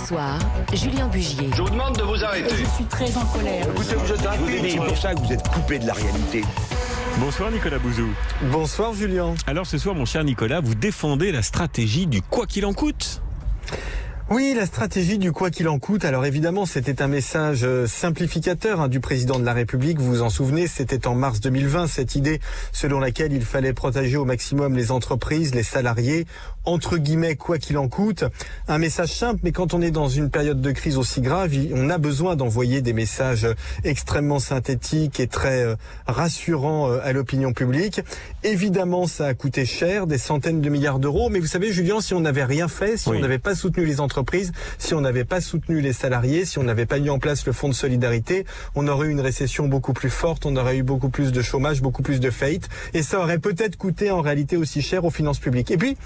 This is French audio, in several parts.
soir, Julien Bugier. Je vous demande de vous arrêter. Je suis très en colère. Écoutez, vous êtes rapide, c'est pour ça que vous êtes coupé de la réalité. Bonsoir Nicolas Bouzou. Bonsoir Julien. Alors ce soir mon cher Nicolas, vous défendez la stratégie du quoi qu'il en coûte. Oui, la stratégie du quoi qu'il en coûte. Alors évidemment, c'était un message simplificateur du président de la République. Vous vous en souvenez, c'était en mars 2020, cette idée selon laquelle il fallait protéger au maximum les entreprises, les salariés, entre guillemets, quoi qu'il en coûte. Un message simple, mais quand on est dans une période de crise aussi grave, on a besoin d'envoyer des messages extrêmement synthétiques et très rassurants à l'opinion publique. Évidemment, ça a coûté cher, des centaines de milliards d'euros. Mais vous savez, Julien, si on n'avait rien fait, si on n'avait pas soutenu les entreprises, si on n'avait pas soutenu les salariés, si on n'avait pas mis en place le fonds de solidarité, on aurait eu une récession beaucoup plus forte, on aurait eu beaucoup plus de chômage, beaucoup plus de faillites, et ça aurait peut-être coûté en réalité aussi cher aux finances publiques. Et puis,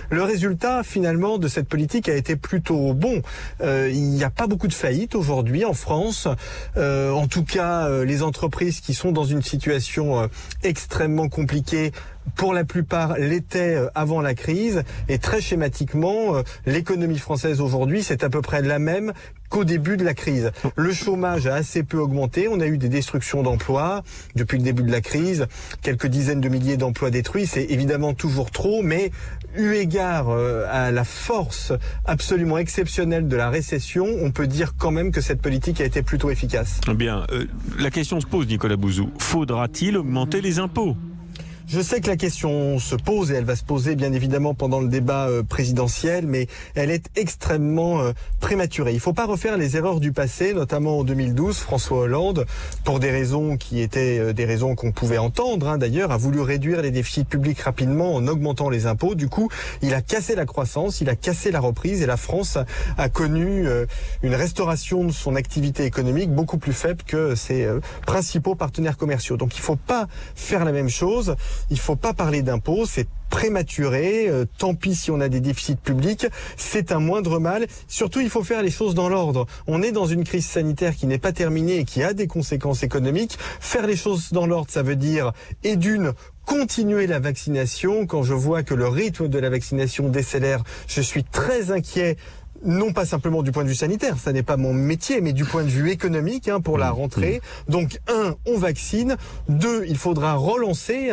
le résultat finalement de cette politique a été plutôt bon. Il n'y a pas beaucoup de faillites aujourd'hui en France. En tout cas, les entreprises qui sont dans une situation extrêmement compliquée, pour la plupart l'étaient avant la crise, et très schématiquement, l'économie française aujourd'hui, c'est à peu près la même qu'au début de la crise. Le chômage a assez peu augmenté, on a eu des destructions d'emplois depuis le début de la crise, quelques dizaines de milliers d'emplois détruits, c'est évidemment toujours trop, mais eu égard à la force absolument exceptionnelle de la récession, on peut dire quand même que cette politique a été plutôt efficace. Bien, la question se pose, Nicolas Bouzou, faudra-t-il augmenter les impôts ? Je sais que la question se pose, et elle va se poser bien évidemment pendant le débat présidentiel, mais elle est extrêmement prématurée. Il ne faut pas refaire les erreurs du passé, notamment en 2012, François Hollande, pour des raisons qui étaient des raisons qu'on pouvait entendre d'ailleurs, a voulu réduire les déficits publics rapidement en augmentant les impôts. Du coup, il a cassé la croissance, il a cassé la reprise, et la France a connu une restauration de son activité économique beaucoup plus faible que ses principaux partenaires commerciaux. Donc il ne faut pas faire la même chose. Il faut pas parler d'impôts, c'est prématuré, tant pis si on a des déficits publics, c'est un moindre mal. Surtout, il faut faire les choses dans l'ordre. On est dans une crise sanitaire qui n'est pas terminée et qui a des conséquences économiques. Faire les choses dans l'ordre, ça veut dire, et d'une, continuer la vaccination. Quand je vois que le rythme de la vaccination décélère, je suis très inquiet. Non pas simplement du point de vue sanitaire, ça n'est pas mon métier, mais du point de vue économique pour la rentrée. Donc 1, on vaccine. 2, il faudra relancer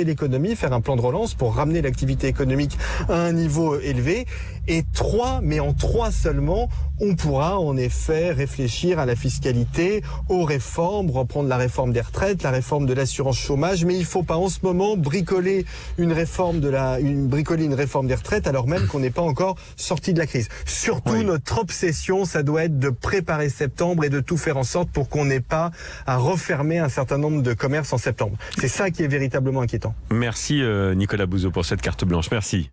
l'économie, faire un plan de relance pour ramener l'activité économique à un niveau élevé. Et 3, mais en 3 seulement, on pourra en effet réfléchir à la fiscalité, aux réformes, reprendre la réforme des retraites, la réforme de l'assurance chômage. Mais il ne faut pas en ce moment bricoler une réforme des retraites alors même qu'on n'est pas encore sorti de la crise. Surtout, notre obsession, ça doit être de préparer septembre et de tout faire en sorte pour qu'on n'ait pas à refermer un certain nombre de commerces en septembre. C'est ça qui est véritablement inquiétant. Merci Nicolas Bouzou pour cette carte blanche. Merci.